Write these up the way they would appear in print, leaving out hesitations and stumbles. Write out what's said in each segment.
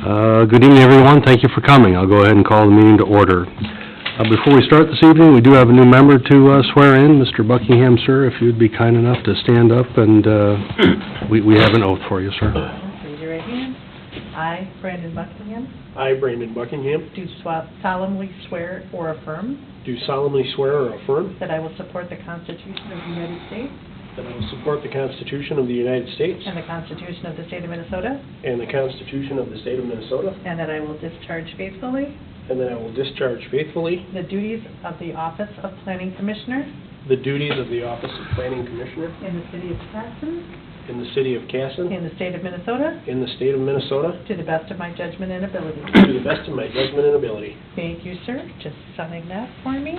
Good evening, everyone. Thank you for coming. I'll go ahead and call the meeting to order. Before we start this evening, we do have a new member to swear in. Mr. Buckingham, sir, if you'd be kind enough to stand up, and we have an oath for you, sir. Raise your right hand. I, Brandon Buckingham, I, Brandon Buckingham, do solemnly swear or affirm do solemnly swear or affirm that I will support the Constitution of the United States that I will support the Constitution of the United States and the Constitution of the State of Minnesota, and the Constitution of the State of Minnesota, and that I will discharge faithfully and that I will discharge faithfully the duties of the Office of Planning Commissioner the duties of the Office of Planning Commissioner in the City of Casson, in the City of Casson, in the State of Minnesota, in the State of Minnesota, to the best of my judgment and ability. to the best of my judgment and ability. Thank you, sir. Just signing that for me.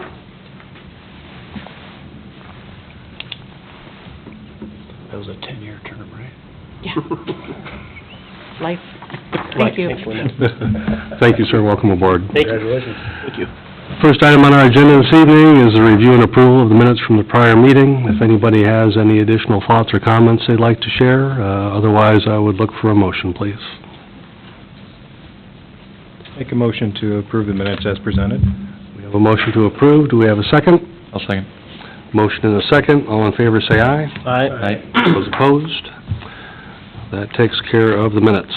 That was a 10-year term, right? Yeah. Life. Thank Thank you. Thanks, Linda. Thank you, sir. Welcome aboard. Thank you. Congratulations. Thank you. First item on our agenda this evening is a review and approval of the minutes from the prior meeting. If anybody has any additional thoughts or comments they'd like to share, otherwise I would look for a motion, please. Make a motion to approve the minutes as presented. We have a motion to approve. Do we have a second? I'll second. Motion and a second. All in favor, say aye. Aye. Those opposed? That takes care of the minutes.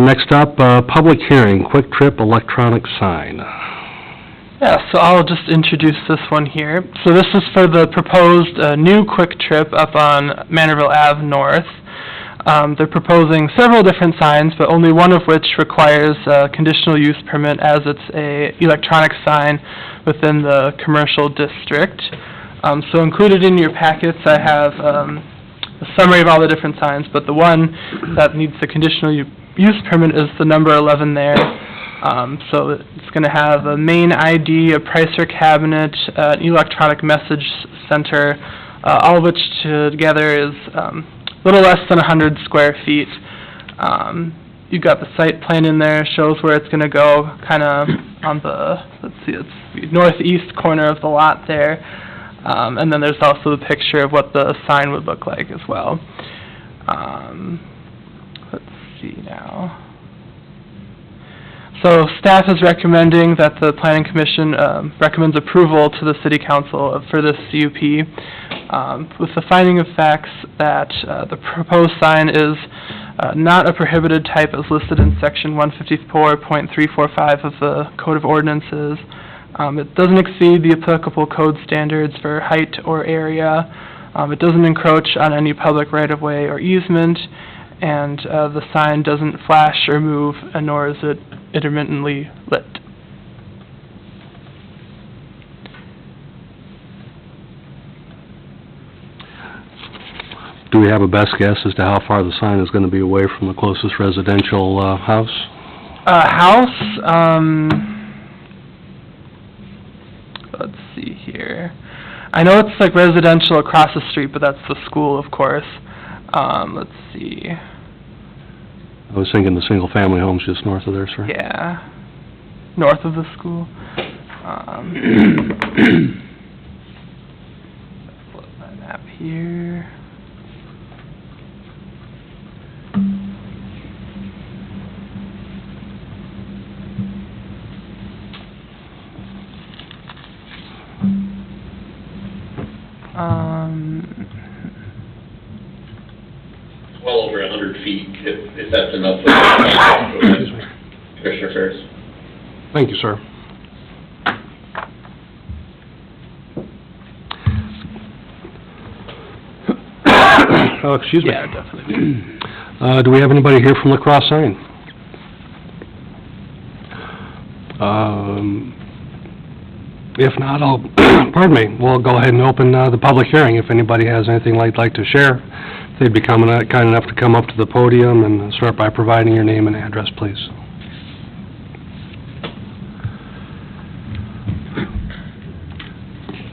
Next up, public hearing, Quick Trip electronic sign. Yeah, so I'll just introduce this one here. So this is for the proposed new Quick Trip up on Manorville Ave North. They're proposing several different signs, but only one of which requires a conditional use permit as it's a electronic sign within the commercial district. So included in your packets I have a summary of all the different signs, but the one that needs the conditional use permit is the number 11 there. So it's going to have a main ID, a pricer cabinet, an electronic message center, all of which together is a little less than 100 square feet. You've got the site plan in there, shows where it's going to go, kind of on the, let's see, it's the northeast corner of the lot there. And then there's also the picture of what the sign would look like as well. Let's see now. So staff is recommending that the Planning Commission recommends approval to the City Council for this CUP with the finding of facts that the proposed sign is not a prohibited type as listed in Section 154.345 of the Code of Ordinances. It doesn't exceed the applicable code standards for height or area. It doesn't encroach on any public right-of-way or easement, and the sign doesn't flash or move, nor is it intermittently lit. Do we have a best guess as to how far the sign is going to be away from the closest residential house? Let's see here. I know it's like residential across the street, but that's the school, of course. Let's see. I was thinking the single-family homes just north of there, sir. Yeah, north of the school. Flip my map here. Well over 100 feet, if that's enough. Commissioner Ferris. Thank you, sir. Oh, excuse me. Yeah, definitely. Do we have anybody here from La Crosse Sign? If not, pardon me, we'll go ahead and open the public hearing if anybody has anything they'd like to share. If they'd be kind enough to come up to the podium and start by providing your name and address, please.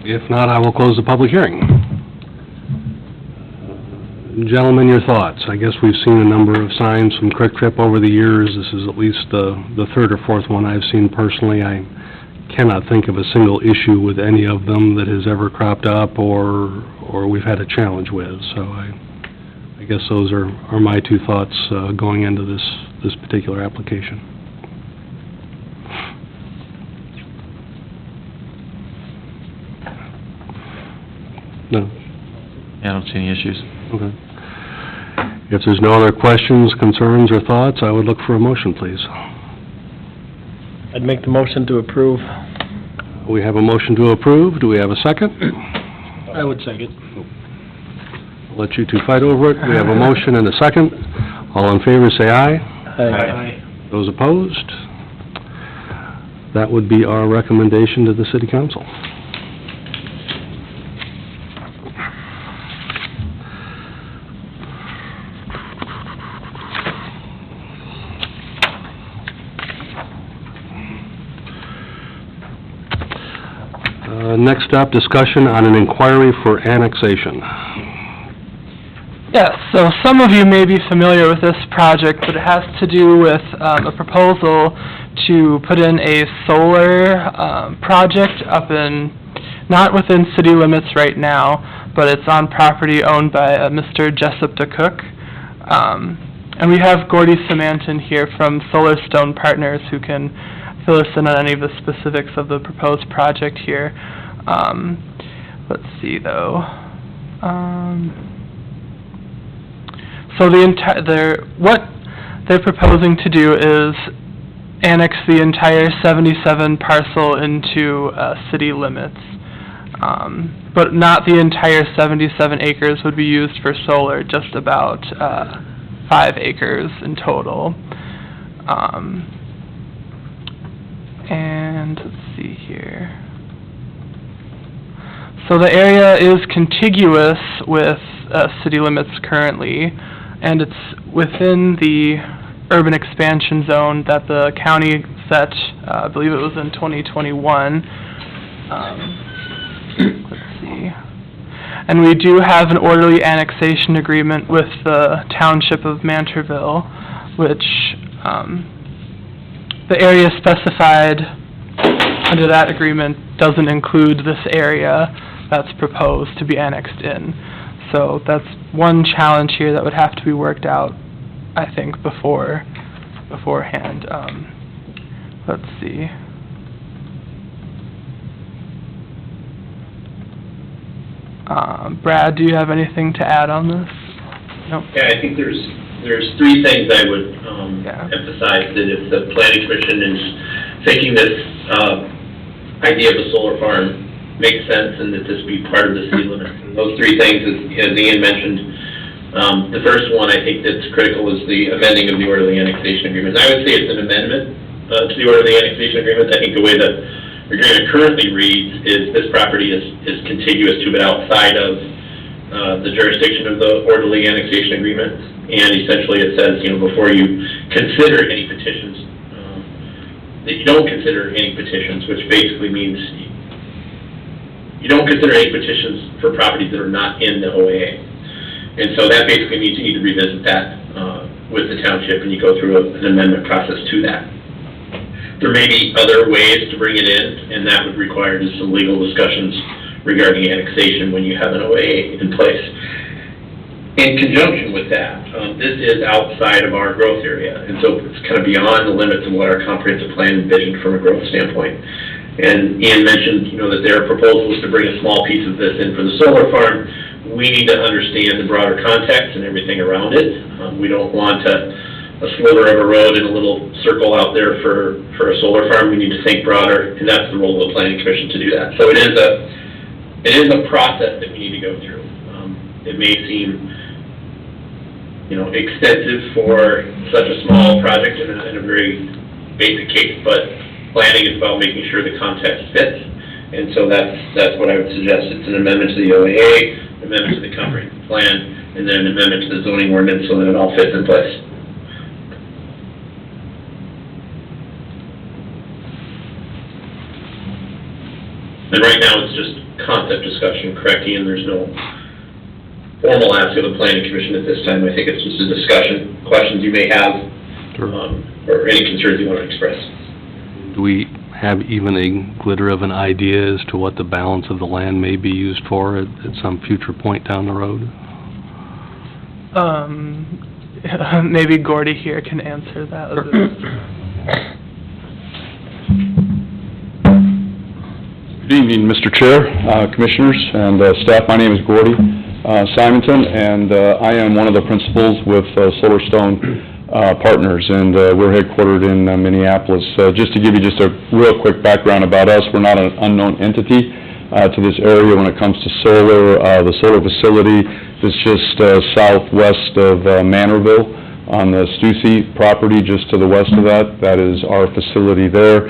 If not, I will close the public hearing. Gentlemen, your thoughts. I guess we've seen a number of signs from Quick Trip over the years. This is at least the third or fourth one I've seen personally. I cannot think of a single issue with any of them that has ever cropped up or we've had a challenge with. So I I guess those are my two thoughts, going into this particular application. No? Yeah, I don't see any issues. Okay. If there's no other questions, concerns, or thoughts, I would look for a motion, please. I'd make the motion to approve. We have a motion to approve. Do we have a second? I would second. I'll let you two fight over it. We have a motion and a second. All in favor, say aye. Aye. Those opposed? That would be our recommendation to the city council. Next up, discussion on an inquiry for annexation. Yes, so some of you may be familiar with this project, but it has to do with a proposal to put in a solar project up in, not within city limits right now, but it's on property owned by Mr. Jessup DeCook. And we have Gordy Samanton here from Solar Stone Partners who can fill us in on any of the specifics of the proposed project here. Let's see though. So what they're proposing to do is annex the entire 77 parcel into city limits. But not the entire 77 acres would be used for solar, just about 5 acres in total. And let's see here. So the area is contiguous with city limits currently, and it's within the urban expansion zone that the county set, I believe it was in 2021. Let's see. And we do have an orderly annexation agreement with the township of Mantorville, which the area specified under that agreement doesn't include this area that's proposed to be annexed in. So that's one challenge here that would have to be worked out, I think, beforehand. Let's see. Brad, do you have anything to add on this? Nope. Yeah, I think there's three things I would Yeah. emphasize, that if the planning commission is thinking this idea of a solar farm makes sense, and that this be part of the city limits. And those three things, as Ian mentioned, the first one I think that's critical is the amending of the orderly annexation agreement. I would say it's an amendment to the orderly annexation agreement. I think the way the agreement currently reads is this property is contiguous to but outside of the jurisdiction of the orderly annexation agreement. And essentially it says, before you consider any petitions, that you don't consider any petitions, which basically means you don't consider any petitions for properties that are not in the OAA. And so that basically means you need to revisit that with the township, and you go through an amendment process to that. There may be other ways to bring it in, and that would require just some legal discussions regarding annexation when you have an OAA in place. In conjunction with that, this is outside of our growth area, and so it's kind of beyond the limits of what our comprehensive plan envisioned from a growth standpoint. And Ian mentioned, that their proposal is to bring a small piece of this in for the solar farm. We need to understand the broader context and everything around it. We don't want a sliver of a road in a little circle out there for a solar farm. We need to think broader, and that's the role of the planning commission to do that. So it is a process that we need to go through. It may seem extensive for such a small project in a very basic case, but planning is about making sure the context fits, and so that's what I would suggest. It's an amendment to the OAA, amendment to the comprehensive plan, and then an amendment to the zoning ordinance so that it all fits in place. And right now, it's just concept discussion, correct, Ian? There's no formal ask of the planning commission at this time. I think it's just a discussion, questions you may have, or any concerns you want to express. Do we have even a glitter of an idea as to what the balance of the land may be used for at some future point down the road? Maybe Gordy here can answer that. Good evening, Mr. Chair, Commissioners, and staff. My name is Gordy Simonton, and I am one of the principals with Solarstone Partners, and we're headquartered in Minneapolis. Just to give you just a real quick background about us, we're not an unknown entity to this area when it comes to solar. The solar facility is just southwest of Manorville on the Stussy property, just to the west of that. That is our facility there.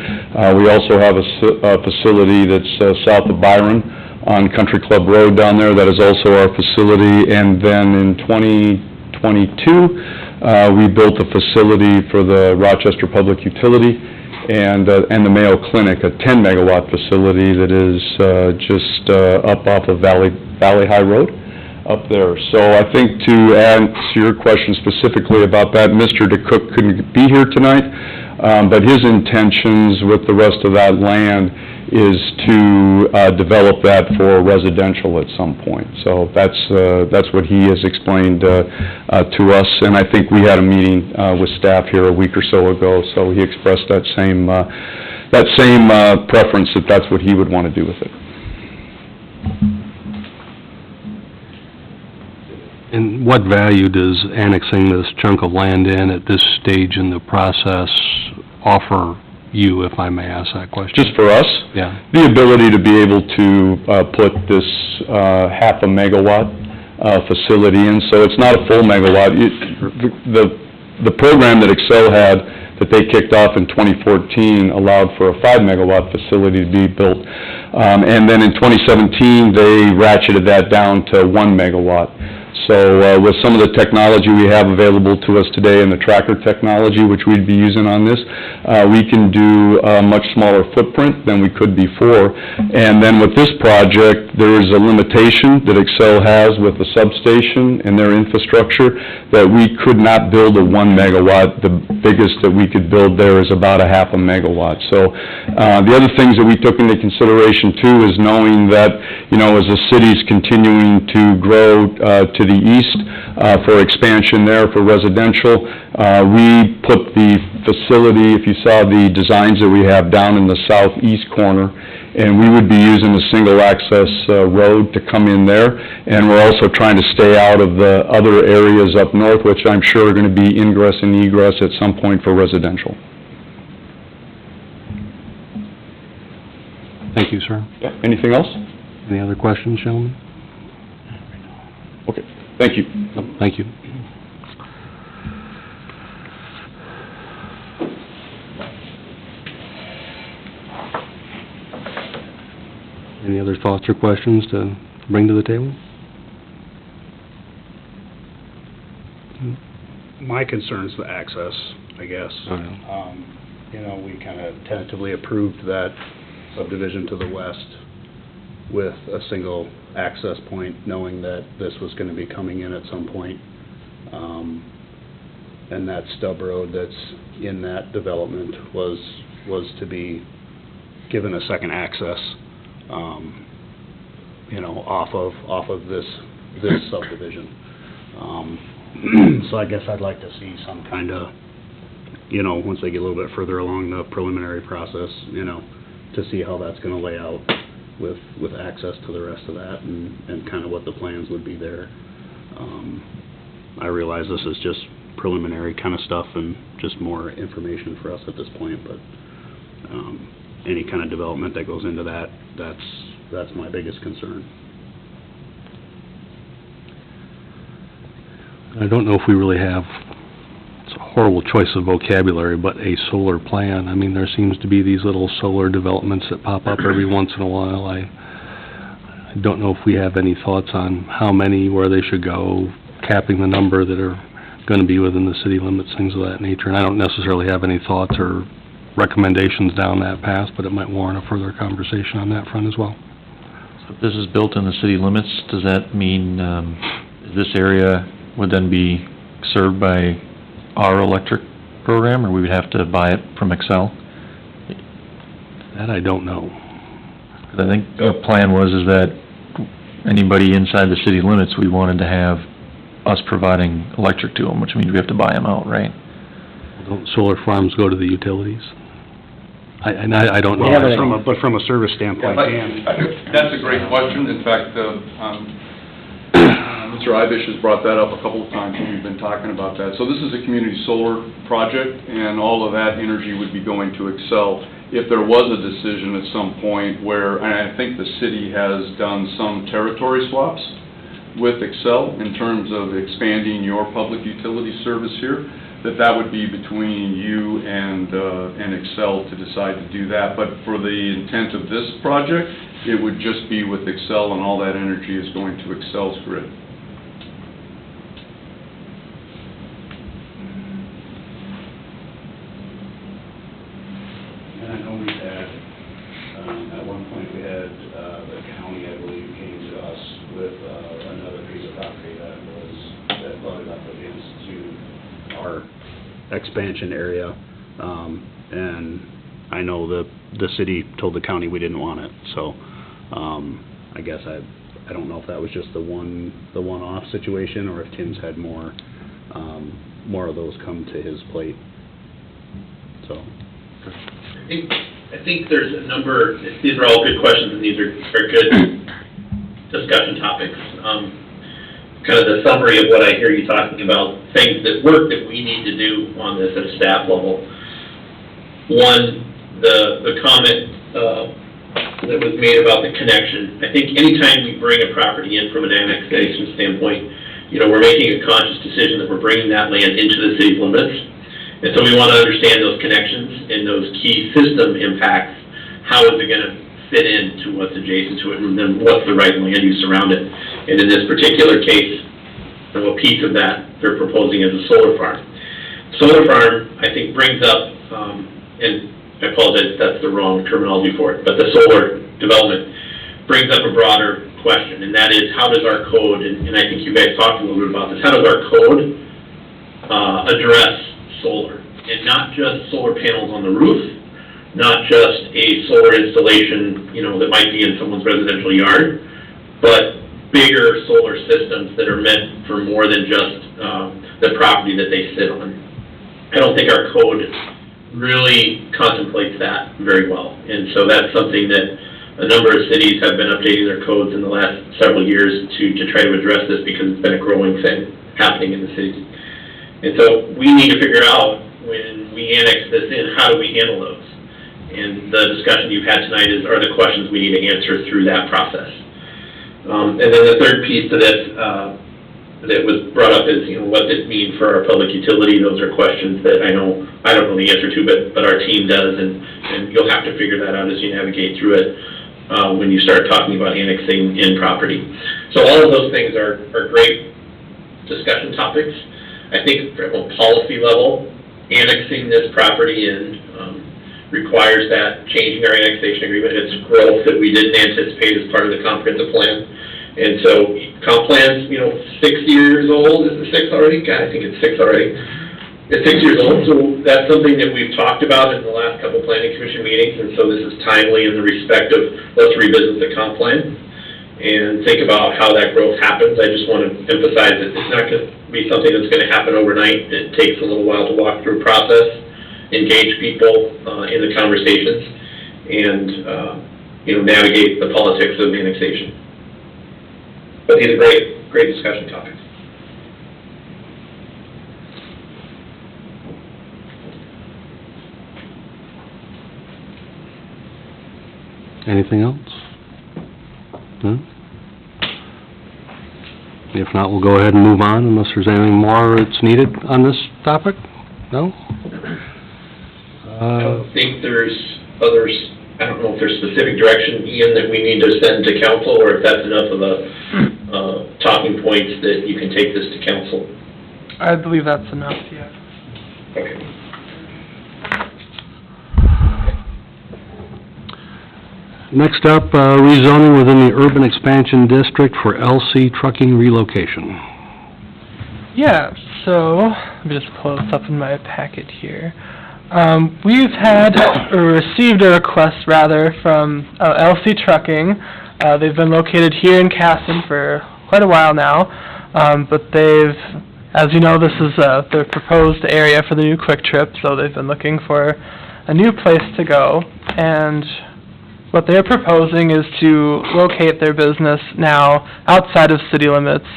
We also have a facility that's south of Byron on Country Club Road down there. That is also our facility. And then in 2022, we built a facility for the Rochester Public Utility and the Mayo Clinic, a 10-megawatt facility that is just up off of Valley High Road up there. So I think to answer your question specifically about that, Mr. DeCook couldn't be here tonight, but his intentions with the rest of that land is to develop that for residential at some point. So that's what he has explained to us, and I think we had a meeting with staff here a week or so ago, so he expressed that same preference, that that's what he would want to do with it. And what value does annexing this chunk of land in at this stage in the process offer you, if I may ask that question? Just for us? Yeah. The ability to be able to put this half a megawatt facility in, so it's not a full megawatt. The program that Xcel had, that they kicked off in 2014, allowed for a 5-megawatt facility to be built. And then in 2017, they ratcheted that down to 1 megawatt. So with some of the technology we have available to us today and the tracker technology, which we'd be using on this, we can do a much smaller footprint than we could before. And then with this project, there is a limitation that Xcel has with the substation and their infrastructure, that we could not build a 1 megawatt. The biggest that we could build there is about a half a megawatt. So the other things that we took into consideration too is knowing that, you know, as the city's continuing to grow to the east for expansion there for residential, we put the facility, if you saw the designs that we have down in the southeast corner, and we would be using a single access road to come in there, and we're also trying to stay out of the other areas up north, which I'm sure are going to be ingress and egress at some point for residential. Thank you, sir. Yeah. Anything else? Any other questions, gentlemen? Okay, thank you. Thank you. Any other thoughts or questions to bring to the table? My concern's the access, I guess. You know, we kind of tentatively approved that subdivision to the west with a single access point, knowing that this was going to be coming in at some point. And that stub road that's in that development was to be given a second access, you know, off of this subdivision. So I guess I'd like to see some kind of, you know, once they get a little bit further along the preliminary process, you know, to see how that's going to lay out with access to the rest of that, and kind of what the plans would be there. I realize this is just preliminary kind of stuff and just more information for us at this point, but any kind of development that goes into that, that's my biggest concern. I don't know if we really have, it's a horrible choice of vocabulary, but a solar plan. I mean, there seems to be these little solar developments that pop up every once in a while. I don't know if we have any thoughts on how many, where they should go, capping the number that are going to be within the city limits, things of that nature. And I don't necessarily have any thoughts or recommendations down that path, but it might warrant a further conversation on that front as well. So if this is built in the city limits, does that mean this area would then be served by our electric program, or we would have to buy it from Xcel? That I don't know. 'Cause I think our plan was is that anybody inside the city limits, we wanted to have us providing electric to them, which means we have to buy them out, right? Don't solar farms go to the utilities? I don't know. We haven't- But from a service standpoint, But Dan. That's a great question. In fact, Mr. Ibish has brought that up a couple of times when we've been talking about that. So this is a community solar project, and all of that energy would be going to Excel. If there was a decision at some point where, and I think the city has done some territory swaps with Excel in terms of expanding your public utility service here, that would be between you and Excel to decide to do that. But for the intent of this project, it would just be with Excel, and all that energy is going to Excel's grid. And I know we had, at one point, we had, the county, I believe, came to us with, another piece of property that butted up against to our expansion area. And I know the city told the county we didn't want it, so, I guess I don't know if that was just the one-off situation, or if Tim's had more of those come to his plate, so. I think there's a number, these are all good questions, and these are good discussion topics. Kind of the summary of what I hear you talking about, things that work that we need to do on this at a staff level. One, the comment that was made about the connection. I think anytime we bring a property in from an annexation standpoint, we're making a conscious decision that we're bringing that land into the city limits. And so we want to understand those connections and those key system impacts. How is it going to fit into what's adjacent to it, and then what's the right land use around it? And in this particular case, a piece of that they're proposing as a solar farm. Solar farm, I think, brings up, and I apologize if that's the wrong terminology for it, but the solar development brings up a broader question, and that is, how does our code, and I think you guys talked a little bit about this, how does our code address solar? And not just solar panels on the roof, not just a solar installation, that might be in someone's residential yard, but bigger solar systems that are meant for more than just the property that they sit on. I don't think our code really contemplates that very well. And so that's something that a number of cities have been updating their codes in the last several years to try to address this, because it's been a growing thing happening in the cities. And so we need to figure out, when we annex this in, how do we handle those? And the discussion you've had tonight are the questions we need to answer through that process. And then the third piece to this that was brought up is, what does it mean for our public utility? Those are questions that I don't know the answer to, but our team does, and you'll have to figure that out as you navigate through it when you start talking about annexing in property. So all of those things are great discussion topics. I think from a policy level, annexing this property in requires that changing our annexation agreement. It's growth that we didn't anticipate as part of the comprehensive plan. And so comp plan's, 6 years old. Is it 6 already? God, I think it's 6 already. It's 6 years old, so that's something that we've talked about in the last couple of planning commission meetings, and so this is timely in the respect of, let's revisit the comp plan and think about how that growth happens. I just want to emphasize that it's not going to be something that's going to happen overnight. It takes a little while to walk through a process, engage people in the conversations, and, navigate the politics of annexation. But these are great discussion topics. Anything else? No? If not, we'll go ahead and move on, unless there's anything more that's needed on this topic? No? I don't think there's others, I don't know if there's specific direction, Ian, that we need to send to council, or if that's enough of a talking points that you can take this to council. I believe that's enough, yeah. Okay. Next up, rezoning within the urban expansion district for LC trucking relocation. Yeah, so, let me just pull this up in my packet here. We've had, or received a request rather, from LC Trucking. They've been located here in Casson for quite a while now. But they've, as you know, this is their proposed area for the new Quick Trip, so they've been looking for a new place to go. And what they're proposing is to locate their business now outside of city limits,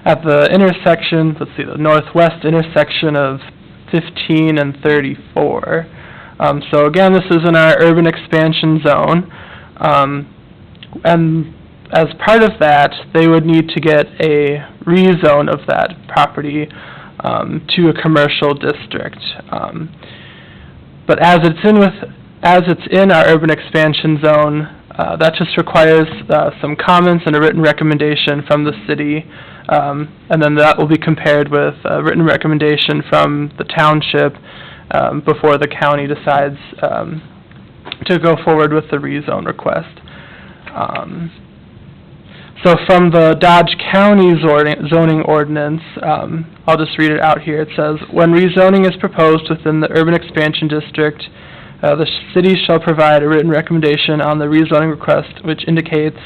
at the intersection, let's see, the northwest intersection of 15 and 34. So again, this is in our urban expansion zone, and as part of that, they would need to get a rezone of that property to a commercial district. But as it's in our urban expansion zone, that just requires some comments and a written recommendation from the city, and then that will be compared with a written recommendation from the township before the county decides to go forward with the rezone request. So from the Dodge County zoning ordinance, I'll just read it out here. It says, "When rezoning is proposed within the urban expansion district, the city shall provide a written recommendation on the rezoning request, which indicates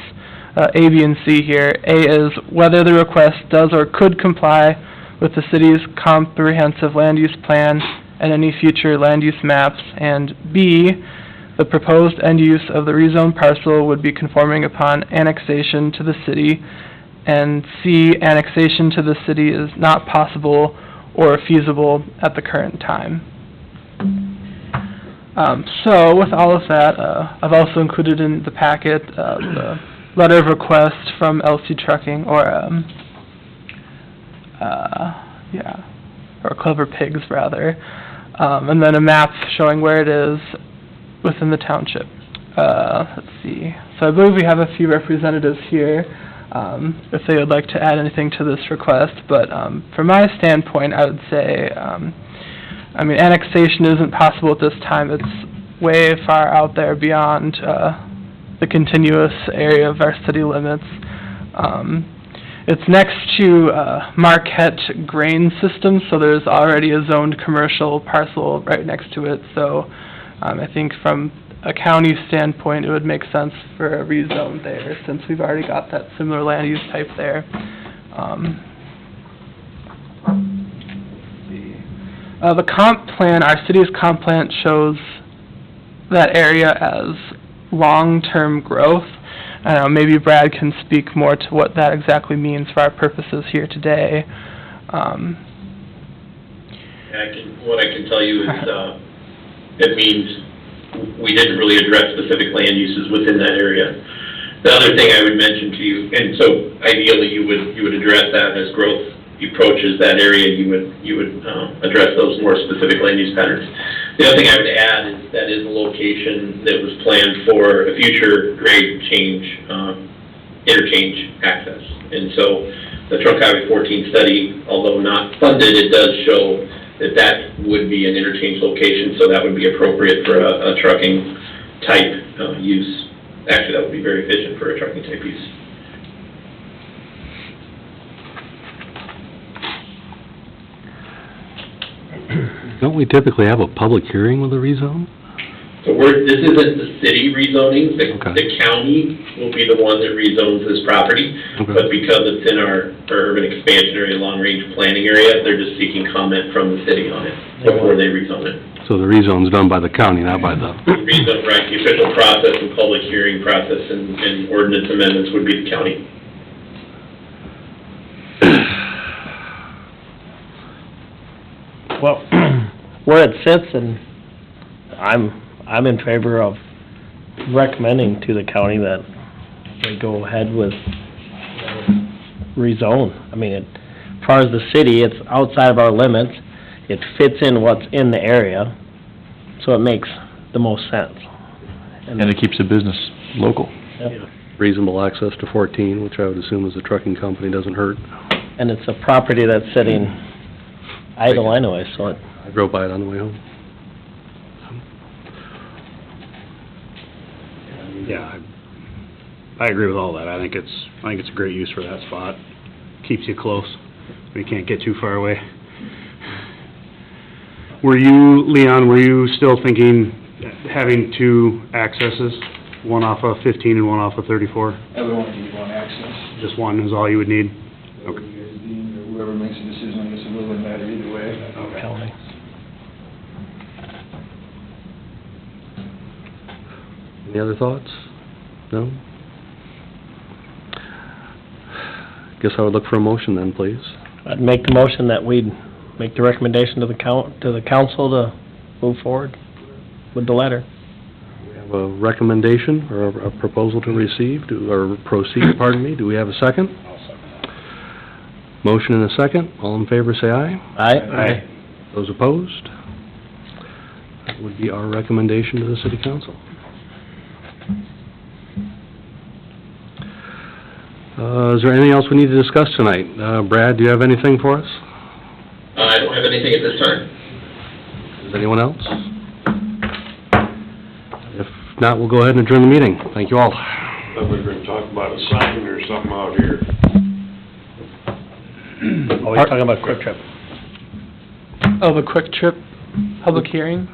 A, B, and C here. A is whether the request does or could comply with the city's comprehensive land use plan and any future land use maps, and B, the proposed end use of the rezoned parcel would be conforming upon annexation to the city, and C, annexation to the city is not possible or feasible at the current time." So with all of that, I've also included in the packet the letter of request from LC Trucking, or Clever Pigs rather, and then a map showing where it is within the township. Let's see. So I believe we have a few representatives here, if they would like to add anything to this request. But from my standpoint, I would say, annexation isn't possible at this time. It's way far out there beyond the continuous area of our city limits. It's next to Marquette Grain System, so there's already a zoned commercial parcel right next to it. So I think from a county standpoint, it would make sense for a rezone there, since we've already got that similar land use type there. The comp plan, our city's comp plan shows that area as long-term growth. Maybe Brad can speak more to what that exactly means for our purposes here today. What I can tell you is, it means we didn't really address specific land uses within that area. The other thing I would mention to you, and so ideally you would address that as growth approaches that area, you would address those more specific land use patterns. The other thing I would add is that is a location that was planned for a future grade change, interchange access. And so the Trunk Highway 14 study, although not funded, it does show that would be an interchange location, so that would be appropriate for a trucking type use. Actually, that would be very efficient for a trucking type use. Don't we typically have a public hearing with a rezone? So this isn't the city rezoning, the county will be the one that rezones this property, but because it's in our urban expansion area, long-range planning area, they're just seeking comment from the city on it before they rezone it. So the rezone's done by the county, not by the... Rezone, right, the official process and public hearing process and ordinance amendments would be the county. Well, where it sits, and I'm in favor of recommending to the county that they go ahead with rezone. As far as the city, it's outside of our limits. It fits in what's in the area, so it makes the most sense. And it keeps the business local. Yep. Reasonable access to 14, which I would assume as a trucking company doesn't hurt. And it's a property that's sitting idle anyway, so it... I drove by it on the way home. Yeah, I agree with all that. I think it's a great use for that spot. Keeps you close. You can't get too far away. Leon, were you still thinking having two accesses? One off of 15 and one off of 34? I would only need one access. Just one is all you would need? Okay. Whoever makes the decision on this, it doesn't matter either way. County. Any other thoughts? No? Guess I would look for a motion then, please. I'd make the motion that we'd make the recommendation to the council to move forward with the letter. We have a recommendation or a proposal to receive, or proceed, pardon me. Do we have a second? Motion and a second. All in favor, say aye. Aye. Those opposed? That would be our recommendation to the city council. Is there anything else we need to discuss tonight? Brad, do you have anything for us? I don't have anything at this time. Does anyone else? If not, we'll go ahead and adjourn the meeting. Thank you all. Thought we were gonna talk about a sign or something out here. Always talking about Quick Trip. Oh, the Quick Trip public hearing?